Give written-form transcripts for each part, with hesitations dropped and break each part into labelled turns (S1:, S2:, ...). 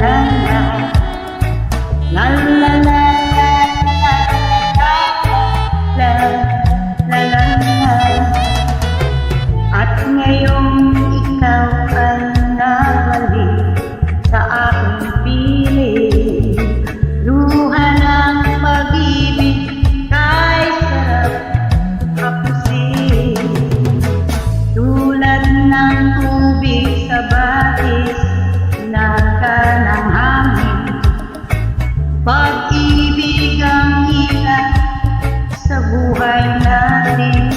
S1: la la la la at ngayong ikaw ay nabalik sa aking piling, luha ng pag-ibig kay sarap kapusin, tulad ng tubig sa batis na ng hangin, pag-ibig ang ilan sa buhay natin.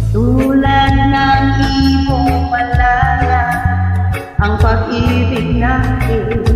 S1: Tulad ng ibong malala ang pag-ibig natin.